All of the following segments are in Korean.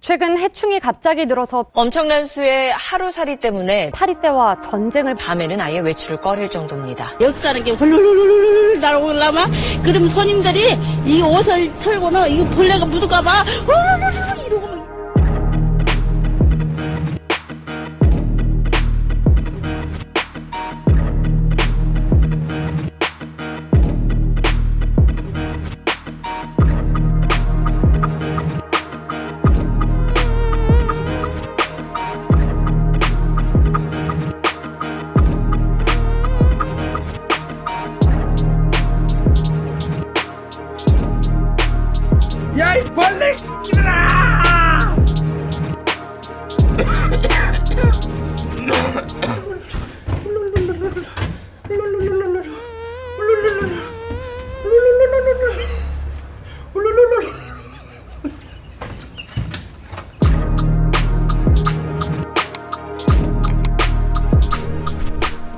최근 해충이 갑자기 늘어서 엄청난 수의 하루살이 때문에 파리떼와 전쟁을 밤에는 아예 외출을 꺼릴 정도입니다. 여기 사는 게 훌훌훌훌 날아오려면 그럼 손님들이 이 옷을 털고는 이 벌레가 묻을까봐 훌훌훌 이러고 야, 이 벌레 끼들아!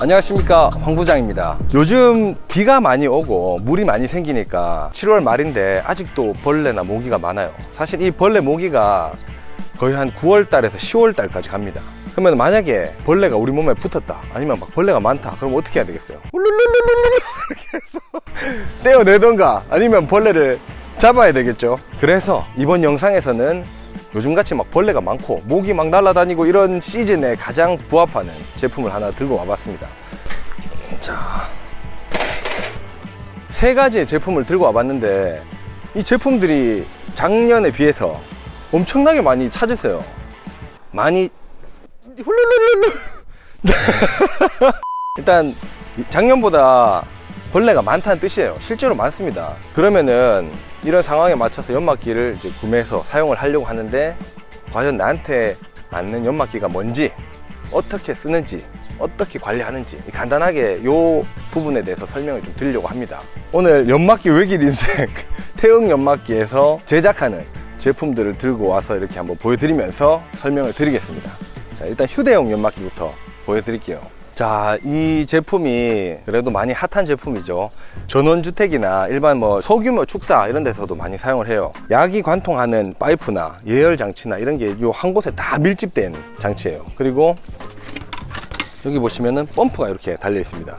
안녕하십니까, 황 부장입니다. 요즘 비가 많이 오고 물이 많이 생기니까 7월 말인데 아직도 벌레나 모기가 많아요. 사실 이 벌레 모기가 거의 한 9월 달에서 10월 달까지 갑니다. 그러면 만약에 벌레가 우리 몸에 붙었다, 아니면 막 벌레가 많다, 그럼 어떻게 해야 되겠어요? 울룰룰룰룰 이렇게 해서 떼어내던가 아니면 벌레를 잡아야 되겠죠. 그래서 이번 영상에서는 요즘같이 막 벌레가 많고 모기 막 날아다니고 이런 시즌에 가장 부합하는 제품을 하나 들고 와봤습니다. 자, 3가지의 제품을 들고 와봤는데 이 제품들이 작년에 비해서 엄청나게 많이 찾으세요. 많이 훌룰룰룰 일단 작년보다 벌레가 많다는 뜻이에요. 실제로 많습니다. 그러면은 이런 상황에 맞춰서 연막기를 이제 구매해서 사용을 하려고 하는데 과연 나한테 맞는 연막기가 뭔지, 어떻게 쓰는지, 어떻게 관리하는지 간단하게 이 부분에 대해서 설명을 좀 드리려고 합니다. 오늘 연막기 외길 인생 태응 연막기에서 제작하는 제품들을 들고 와서 이렇게 한번 보여드리면서 설명을 드리겠습니다. 자, 일단 휴대용 연막기부터 보여드릴게요. 자, 이 제품이 그래도 많이 핫한 제품이죠. 전원주택이나 일반 뭐 소규모 축사 이런 데서도 많이 사용을 해요. 야기 관통하는 파이프나 예열 장치나 이런 게 요 한 곳에 다 밀집된 장치예요. 그리고 여기 보시면은 펌프가 이렇게 달려 있습니다.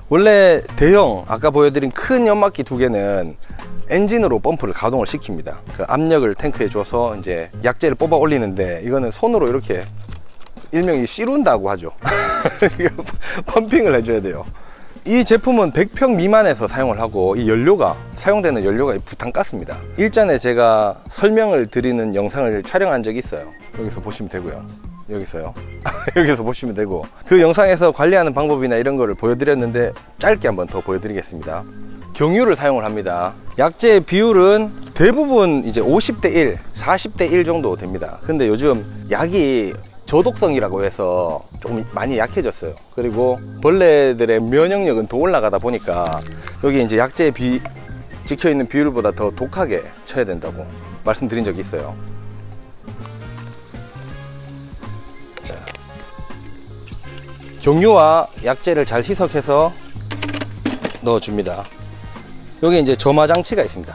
원래 대형, 아까 보여드린 큰 연막기 2개는 엔진으로 펌프를 가동을 시킵니다. 그 압력을 탱크에 줘서 이제 약재를 뽑아 올리는데, 이거는 손으로 이렇게 일명이 씨룬다고 하죠. 펌핑을 해줘야 돼요. 이 제품은 100평 미만에서 사용을 하고, 이 연료가, 사용되는 연료가 부탄가스입니다. 일전에 제가 설명을 드리는 영상을 촬영한 적이 있어요. 여기서 보시면 되고요. 여기서요. 여기서 보시면 되고, 그 영상에서 관리하는 방법이나 이런 거를 보여드렸는데 짧게 한번 더 보여드리겠습니다. 경유를 사용을 합니다. 약재 비율은 대부분 이제 50대 1, 40대 1 정도 됩니다. 근데 요즘 약이 저독성이라고 해서 조금 많이 약해졌어요. 그리고 벌레들의 면역력은 더 올라가다 보니까 여기 이제 약재 찍혀있는 비율보다 더 독하게 쳐야 된다고 말씀드린 적이 있어요. 자, 경유와 약재를 잘 희석해서 넣어줍니다. 여기 이제 점화 장치가 있습니다.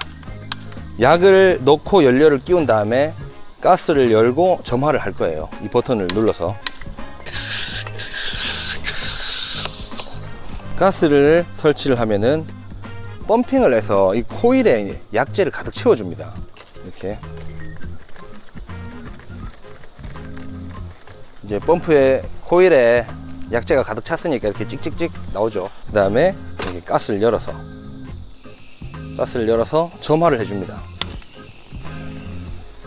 약을 넣고 연료를 끼운 다음에 가스를 열고 점화를 할 거예요. 이 버튼을 눌러서 가스를 설치를 하면은 펌핑을 해서 이 코일에 약재를 가득 채워줍니다. 이렇게 이제 펌프에 코일에 약재가 가득 찼으니까 이렇게 찍찍찍 나오죠. 그 다음에 여기 가스를 열어서 점화를 해줍니다.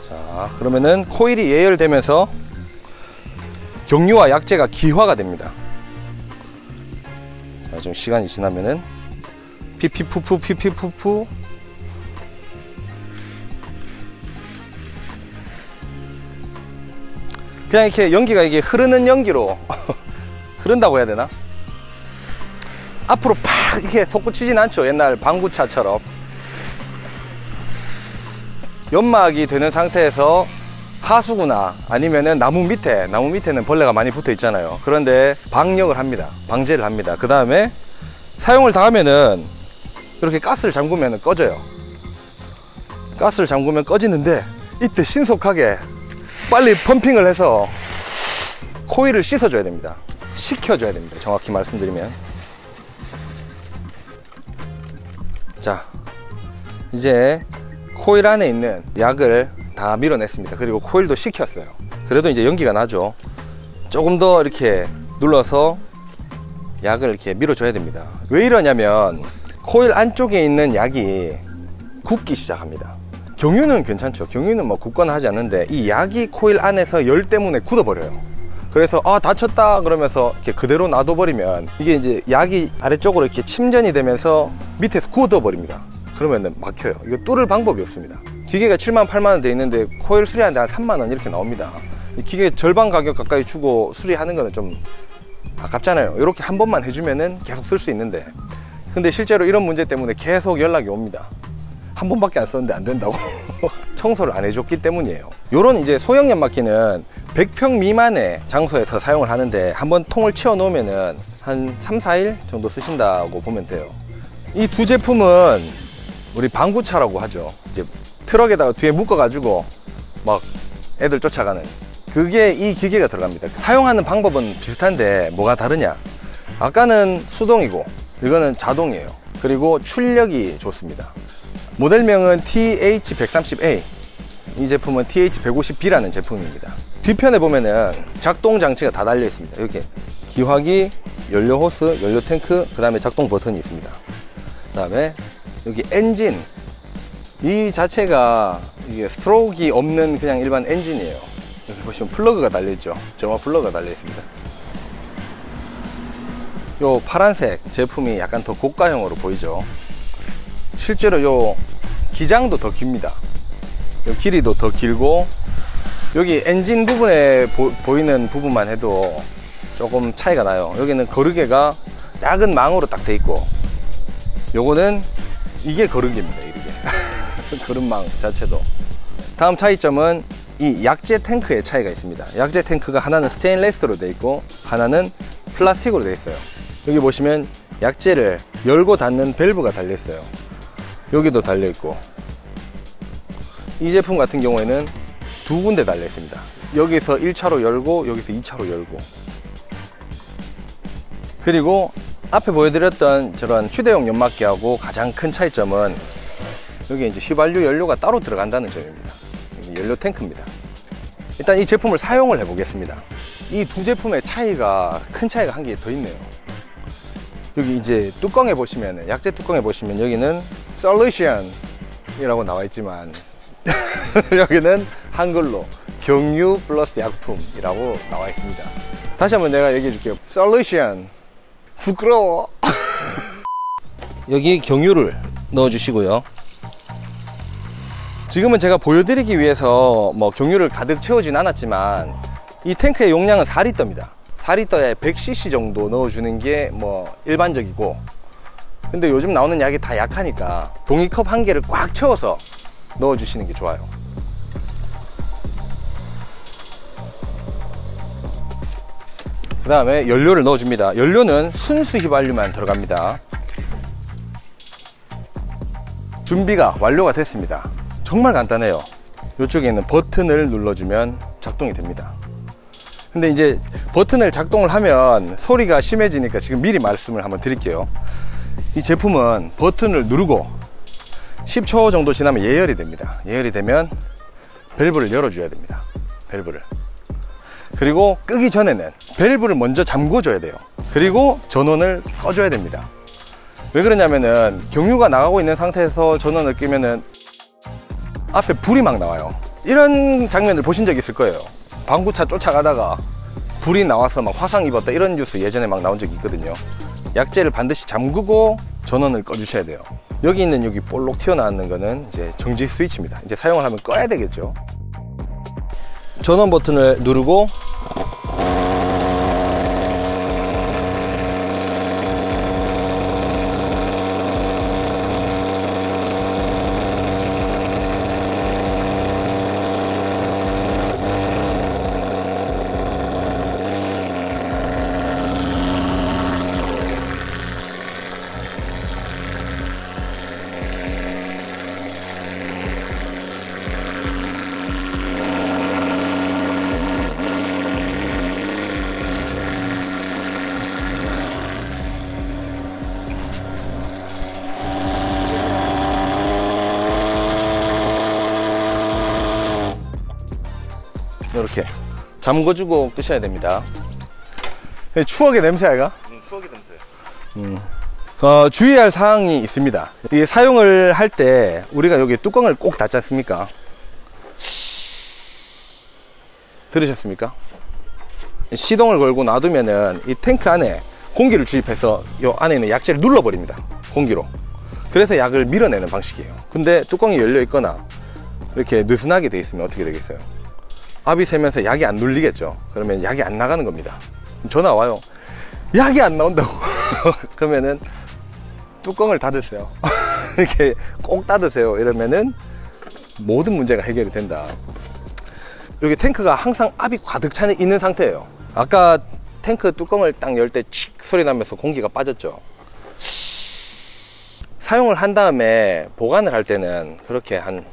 자, 그러면은 코일이 예열되면서 경유와 약재가 기화가 됩니다. 자, 좀 시간이 지나면은 피피푸푸 피피푸푸 그냥 이렇게 연기가 이게 흐르는 연기로 흐른다고 해야 되나? 앞으로 팍 이렇게 솟구치진 않죠. 옛날 방구차처럼. 연막이 되는 상태에서 하수구나 아니면은 나무 밑에는 벌레가 많이 붙어 있잖아요. 그런데 방역을 합니다. 방제를 합니다. 그 다음에 사용을 다 하면은 이렇게 가스를 잠그면 꺼져요. 가스를 잠그면 꺼지는데 이때 신속하게 빨리 펌핑을 해서 코일을 씻어줘야 됩니다. 식혀줘야 됩니다. 정확히 말씀드리면. 자, 이제 코일 안에 있는 약을 다 밀어냈습니다. 그리고 코일도 식혔어요. 그래도 이제 연기가 나죠. 조금 더 이렇게 눌러서 약을 이렇게 밀어줘야 됩니다. 왜 이러냐면 코일 안쪽에 있는 약이 굳기 시작합니다. 경유는 괜찮죠. 경유는 뭐 굳거나 하지 않는데 이 약이 코일 안에서 열 때문에 굳어버려요. 그래서 아 다쳤다 그러면서 이렇게 그대로 놔둬버리면 이게 이제 약이 아래쪽으로 이렇게 침전이 되면서 밑에서 굳어버립니다. 그러면은 막혀요. 이거 뚫을 방법이 없습니다. 기계가 7만 8만 원 돼 있는데 코일 수리하는데 한 3만 원 이렇게 나옵니다. 기계 절반 가격 가까이 주고 수리하는 거는 좀 아깝잖아요. 이렇게 한 번만 해주면은 계속 쓸 수 있는데, 근데 실제로 이런 문제 때문에 계속 연락이 옵니다. 한 번밖에 안 썼는데 안 된다고. 청소를 안 해줬기 때문이에요. 요런 이제 소형 연마기는 100평 미만의 장소에서 사용을 하는데 한번 통을 치워 놓으면은 한 3, 4일 정도 쓰신다고 보면 돼요. 이 두 제품은 우리 방구차라고 하죠. 이제 트럭에다가 뒤에 묶어 가지고 막 애들 쫓아가는, 그게 이 기계가 들어갑니다. 사용하는 방법은 비슷한데 뭐가 다르냐, 아까는 수동이고 이거는 자동이에요. 그리고 출력이 좋습니다. 모델명은 TH130A, 이 제품은 TH150B라는 제품입니다. 뒤편에 보면은 작동 장치가 다 달려 있습니다. 이렇게 기화기, 연료 호스, 연료 탱크, 그 다음에 작동 버튼이 있습니다. 그 다음에 여기 엔진, 이 자체가 이게 스트로크가 없는 그냥 일반 엔진이에요. 여기 보시면 플러그가 달려 있죠. 점화 플러그가 달려 있습니다. 요 파란색 제품이 약간 더 고가형으로 보이죠. 실제로 요 기장도 더 깁니다. 요 길이도 더 길고, 여기 엔진 부분에 보이는 부분만 해도 조금 차이가 나요. 여기는 거르개가 작은 망으로 딱 돼 있고, 요거는 이게 거르개입니다. 이렇게 거름망 자체도. 다음 차이점은 이 약재 탱크의 차이가 있습니다. 약재 탱크가 하나는 스테인레스로 돼 있고 하나는 플라스틱으로 돼 있어요. 여기 보시면 약재를 열고 닫는 밸브가 달려 있어요. 여기도 달려 있고, 이 제품 같은 경우에는 두 군데 달려 있습니다. 여기서 1차로 열고 여기서 2차로 열고. 그리고 앞에 보여드렸던 저런 휴대용 연마기하고 가장 큰 차이점은 여기 이제 휘발유 연료가 따로 들어간다는 점입니다. 여기 연료 탱크입니다. 일단 이 제품을 사용을 해 보겠습니다. 이 두 제품의 차이가, 큰 차이가 한 개 더 있네요. 여기 이제 뚜껑에 보시면, 약재 뚜껑에 보시면 여기는 솔루션이라고 나와 있지만 여기는 한글로 경유 플러스 약품이라고 나와 있습니다. 다시 한번 내가 얘기해 줄게요. 솔루션. 부끄러워. 여기 경유를 넣어 주시고요. 지금은 제가 보여드리기 위해서 뭐 경유를 가득 채우진 않았지만 이 탱크의 용량은 4리터입니다. 4리터에 100cc 정도 넣어주는 게 뭐 일반적이고, 근데 요즘 나오는 약이 다 약하니까 종이컵 한 개를 꽉 채워서 넣어주시는 게 좋아요. 그 다음에 연료를 넣어줍니다. 연료는 순수 휘발유만 들어갑니다. 준비가 완료가 됐습니다. 정말 간단해요. 이쪽에 있는 버튼을 눌러주면 작동이 됩니다. 근데 이제 버튼을 작동을 하면 소리가 심해지니까 지금 미리 말씀을 한번 드릴게요. 이 제품은 버튼을 누르고 10초 정도 지나면 예열이 됩니다. 예열이 되면 밸브를 열어줘야 됩니다. 밸브를. 그리고 끄기 전에는 밸브를 먼저 잠궈줘야 돼요. 그리고 전원을 꺼줘야 됩니다. 왜 그러냐면은 경유가 나가고 있는 상태에서 전원을 끄면은 앞에 불이 막 나와요. 이런 장면을 보신 적 있을 거예요. 방구차 쫓아가다가 불이 나와서 막 화상 입었다, 이런 뉴스 예전에 막 나온 적이 있거든요. 약재를 반드시 잠그고 전원을 꺼주셔야 돼요. 여기 있는 여기 볼록 튀어나오는 거는 이제 정지 스위치입니다. 이제 사용을 하면 꺼야 되겠죠. 전원 버튼을 누르고 이렇게 잠궈주고 끄셔야 됩니다. 추억의 냄새 아이가? 추억의 냄새. 주의할 사항이 있습니다. 이 사용을 할 때 우리가 여기 뚜껑을 꼭 닫지 않습니까? 들으셨습니까? 시동을 걸고 놔두면은 이 탱크 안에 공기를 주입해서 이 안에 있는 약재를 눌러버립니다. 공기로. 그래서 약을 밀어내는 방식이에요. 근데 뚜껑이 열려 있거나 이렇게 느슨하게 돼 있으면 어떻게 되겠어요? 압이 새면서 약이 안 눌리겠죠. 그러면 약이 안 나가는 겁니다. 전화 와요. 약이 안 나온다고. 그러면은 뚜껑을 닫으세요. 이렇게 꼭 닫으세요. 이러면은 모든 문제가 해결이 된다. 여기 탱크가 항상 압이 가득 차 있는 상태예요. 아까 탱크 뚜껑을 딱 열 때 칙 소리 나면서 공기가 빠졌죠. 사용을 한 다음에 보관을 할 때는 그렇게 한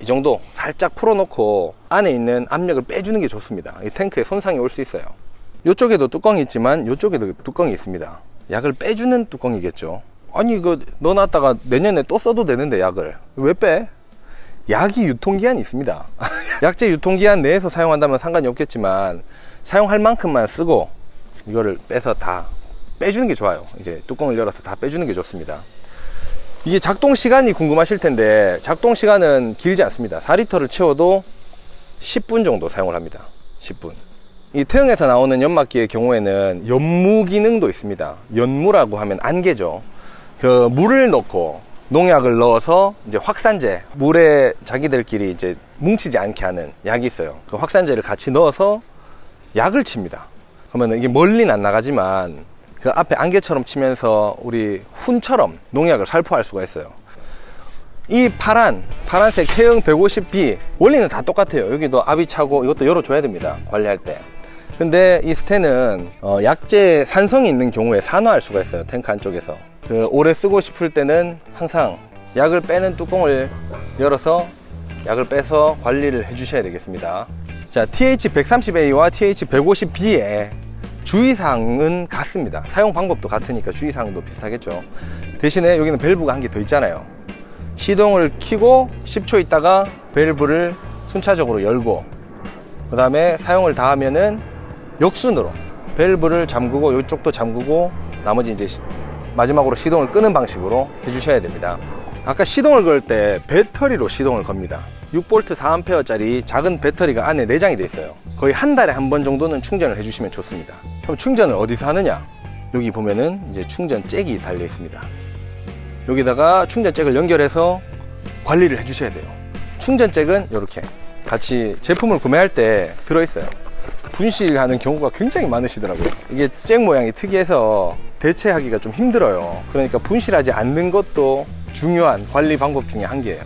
이 정도 살짝 풀어놓고 안에 있는 압력을 빼주는 게 좋습니다. 이 탱크에 손상이 올 수 있어요. 이쪽에도 뚜껑이 있지만 이쪽에도 뚜껑이 있습니다. 약을 빼주는 뚜껑이겠죠. 아니 이거 넣어놨다가 내년에 또 써도 되는데 약을 왜 빼? 약이 유통기한이 있습니다. 약재 유통기한 내에서 사용한다면 상관이 없겠지만 사용할 만큼만 쓰고 이거를 빼서 다 빼주는 게 좋아요. 이제 뚜껑을 열어서 다 빼주는 게 좋습니다. 이게 작동 시간이 궁금하실 텐데 작동 시간은 길지 않습니다. 4리터를 채워도 10분 정도 사용을 합니다. 10분. 이 태형에서 나오는 연마기의 경우에는 연무 기능도 있습니다. 연무라고 하면 안개죠. 그 물을 넣고 농약을 넣어서 이제 확산제, 물에 자기들끼리 이제 뭉치지 않게 하는 약이 있어요. 그 확산제를 같이 넣어서 약을 칩니다. 그러면 이게 멀리는 안 나가지만 그 앞에 안개처럼 치면서 우리 훈처럼 농약을 살포할 수가 있어요. 이 파란색 태형 150B 원리는 다 똑같아요. 여기도 압이 차고 이것도 열어줘야 됩니다. 관리할 때. 근데 이 스텐은 약재 산성이 있는 경우에 산화할 수가 있어요. 탱크 안쪽에서. 그 오래 쓰고 싶을 때는 항상 약을 빼는 뚜껑을 열어서 약을 빼서 관리를 해 주셔야 되겠습니다. 자, TH130A와 TH150B의 주의사항은 같습니다. 사용 방법도 같으니까 주의사항도 비슷하겠죠. 대신에 여기는 밸브가 한 개 더 있잖아요. 시동을 켜고 10초 있다가 밸브를 순차적으로 열고 그 다음에 사용을 다 하면은 역순으로 밸브를 잠그고 이쪽도 잠그고 나머지 이제 마지막으로 시동을 끄는 방식으로 해주셔야 됩니다. 아까 시동을 걸 때 배터리로 시동을 겁니다. 6V 4A 짜리 작은 배터리가 안에 내장이 되어 있어요. 거의 한 달에 한 번 정도는 충전을 해주시면 좋습니다. 그럼 충전을 어디서 하느냐? 여기 보면은 이제 충전 잭이 달려 있습니다. 여기다가 충전 잭을 연결해서 관리를 해주셔야 돼요. 충전 잭은 이렇게 같이 제품을 구매할 때 들어있어요. 분실하는 경우가 굉장히 많으시더라고요. 이게 잭 모양이 특이해서 대체하기가 좀 힘들어요. 그러니까 분실하지 않는 것도 중요한 관리 방법 중에 한 개예요.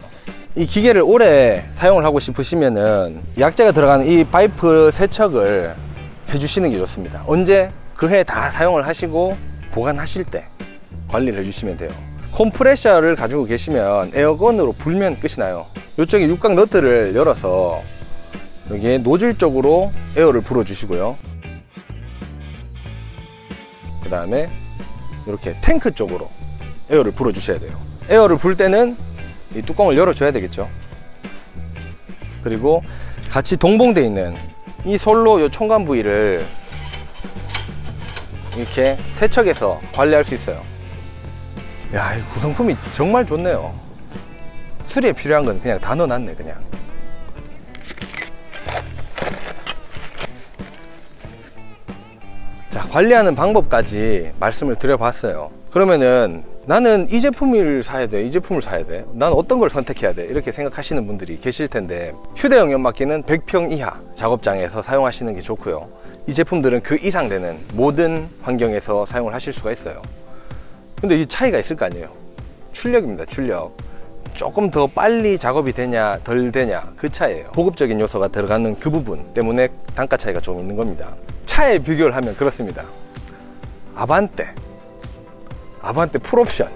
이 기계를 오래 사용을 하고 싶으시면은 약재가 들어가는 이 파이프 세척을 해주시는 게 좋습니다. 언제? 그 해 다 사용을 하시고 보관하실 때 관리를 해주시면 돼요. 컴프레셔를 가지고 계시면 에어건으로 불면 끝이 나요. 이쪽에 육각 너트를 열어서 여기에 노즐 쪽으로 에어를 불어 주시고요. 그 다음에 이렇게 탱크 쪽으로 에어를 불어 주셔야 돼요. 에어를 불 때는 이 뚜껑을 열어줘야 되겠죠. 그리고 같이 동봉되어 있는 이 솔로 이 총관 부위를 이렇게 세척해서 관리할 수 있어요. 야, 이 구성품이 정말 좋네요. 수리에 필요한 건 그냥 다 넣어놨네. 그냥 자, 관리하는 방법까지 말씀을 드려봤어요. 그러면은 나는 이 제품을 사야 돼, 이 제품을 사야 돼, 난 어떤 걸 선택해야 돼, 이렇게 생각하시는 분들이 계실 텐데, 휴대용 연마기는 100평 이하 작업장에서 사용하시는 게 좋고요. 이 제품들은 그 이상 되는 모든 환경에서 사용을 하실 수가 있어요. 근데 이 차이가 있을 거 아니에요. 출력입니다. 출력. 조금 더 빨리 작업이 되냐 덜 되냐 그 차이예요. 고급적인 요소가 들어가는 그 부분 때문에 단가 차이가 좀 있는 겁니다. 차에 비교를 하면 그렇습니다. 아반떼 풀옵션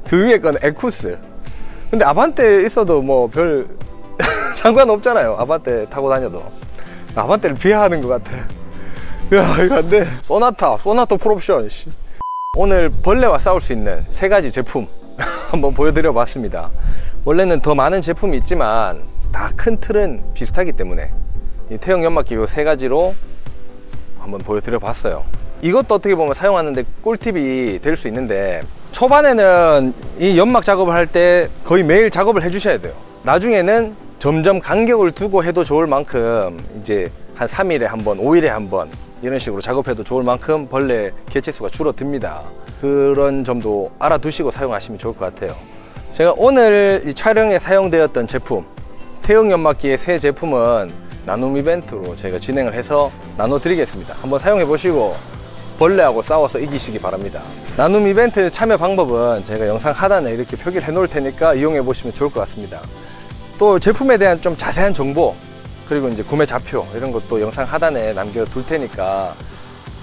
그 위에 거는 에쿠스. 근데 아반떼 있어도 뭐 별 상관없잖아요. 아반떼 타고 다녀도. 아반떼를 비하하는 것 같아. 야, 이거 안 돼. 소나타 풀옵션. 오늘 벌레와 싸울 수 있는 3가지 제품 한번 보여드려 봤습니다. 원래는 더 많은 제품이 있지만 다 큰 틀은 비슷하기 때문에 이 태형 연막기 요 3가지로 한번 보여드려 봤어요. 이것도 어떻게 보면 사용하는데 꿀팁이 될 수 있는데, 초반에는 이 연막 작업을 할 때 거의 매일 작업을 해 주셔야 돼요. 나중에는 점점 간격을 두고 해도 좋을 만큼 이제 한 3일에 한 번, 5일에 한 번 이런 식으로 작업해도 좋을 만큼 벌레 개체수가 줄어듭니다. 그런 점도 알아두시고 사용하시면 좋을 것 같아요. 제가 오늘 이 촬영에 사용되었던 제품, 태형 연막기의 새 제품은 나눔 이벤트로 제가 진행을 해서 나눠드리겠습니다. 한번 사용해 보시고 벌레하고 싸워서 이기시기 바랍니다. 나눔 이벤트 참여 방법은 제가 영상 하단에 이렇게 표기를 해 놓을 테니까 이용해 보시면 좋을 것 같습니다. 또 제품에 대한 좀 자세한 정보, 그리고 이제 구매 좌표 이런 것도 영상 하단에 남겨둘 테니까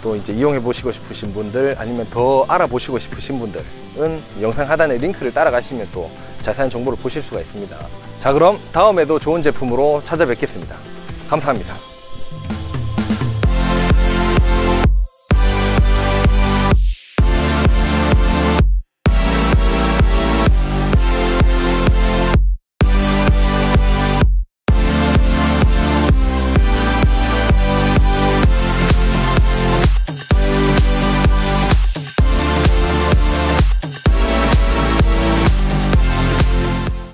또 이제 이용해 보시고 싶으신 분들, 아니면 더 알아보시고 싶으신 분들은 영상 하단의 링크를 따라가시면 또 자세한 정보를 보실 수가 있습니다. 자, 그럼 다음에도 좋은 제품으로 찾아뵙겠습니다. 감사합니다.